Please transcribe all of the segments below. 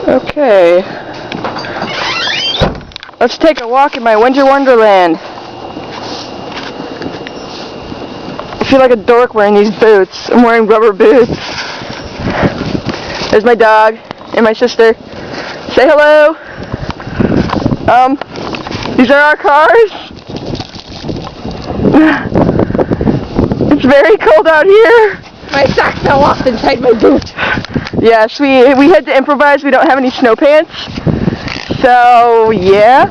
Okay. Let's take a walk in my winter wonderland. I feel like a dork wearing these boots. I'm wearing rubber boots. There's my dog and my sister. Say hello. These are our cars. It's very cold out here. My sock fell off inside my boot. Yes, we had to improvise. We don't have any snow pants. So, yeah.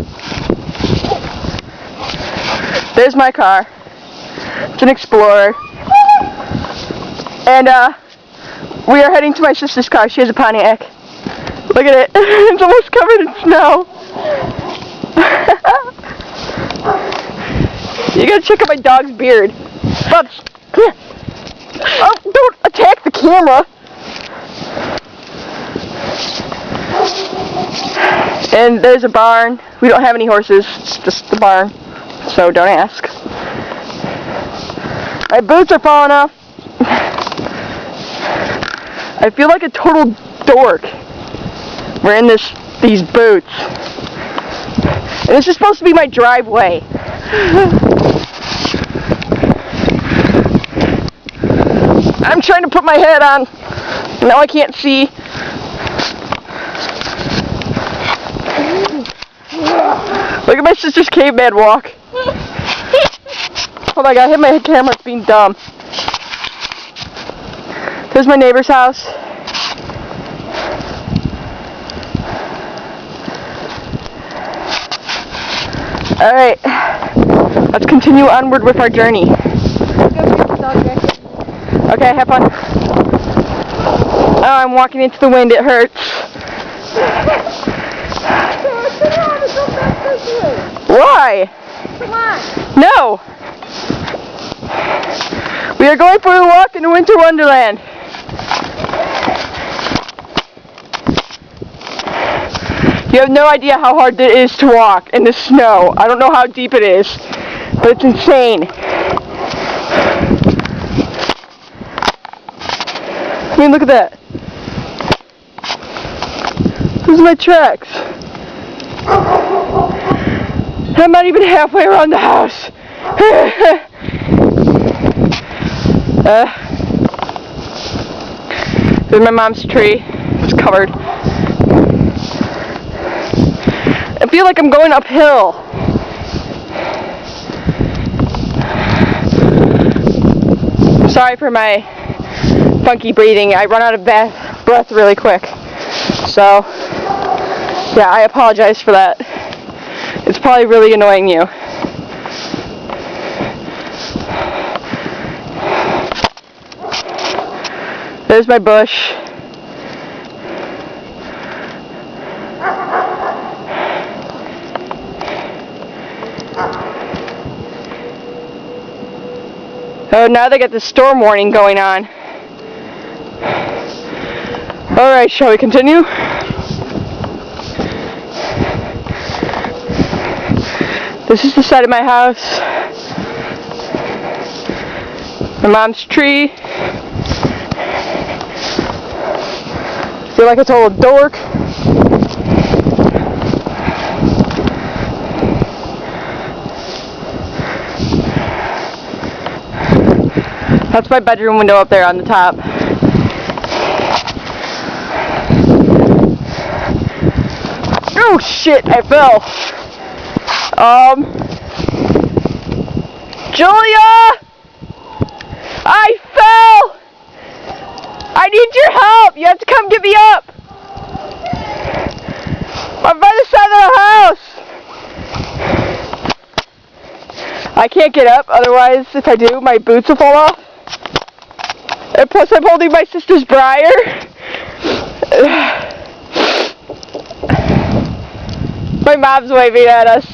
There's my car. It's an Explorer. And, we are heading to my sister's car. She has a Pontiac. Look at it. It's almost covered in snow. You gotta check out my dog's beard. Bubs, come here. Oh, don't attack the camera. And there's a barn. We don't have any horses. It's just the barn. So don't ask. My boots are falling off. I feel like a total dork wearing these boots. And this is supposed to be my driveway. I'm trying to put my head on. Now I can't see. Look at my sister's caveman walk. Oh my god, I hit my camera, it's being dumb. There's my neighbor's house. Alright, let's continue onward with our journey. Okay, have fun. Oh, I'm walking into the wind, it hurts. Why? Come on. No! We are going for a walk in the winter wonderland. You have no idea how hard it is to walk in the snow. I don't know how deep it is, but it's insane. I mean, look at that. Those are my tracks. I'm not even halfway around the house. There's my mom's tree. It's covered. I feel like I'm going uphill. I'm sorry for my funky breathing. I run out of breath really quick. So, yeah, I apologize for that. It's probably really annoying you. There's my bush. Oh, now they got the storm warning going on. Alright, shall we continue? This is the side of my house. My mom's tree. Feel like a total dork. That's my bedroom window up there on the top. Oh shit, I fell. Julia! I fell! I need your help! You have to come get me up! I'm by the side of the house! I can't get up, otherwise if I do, my boots will fall off. And plus I'm holding my sister's briar. My mom's waving at us.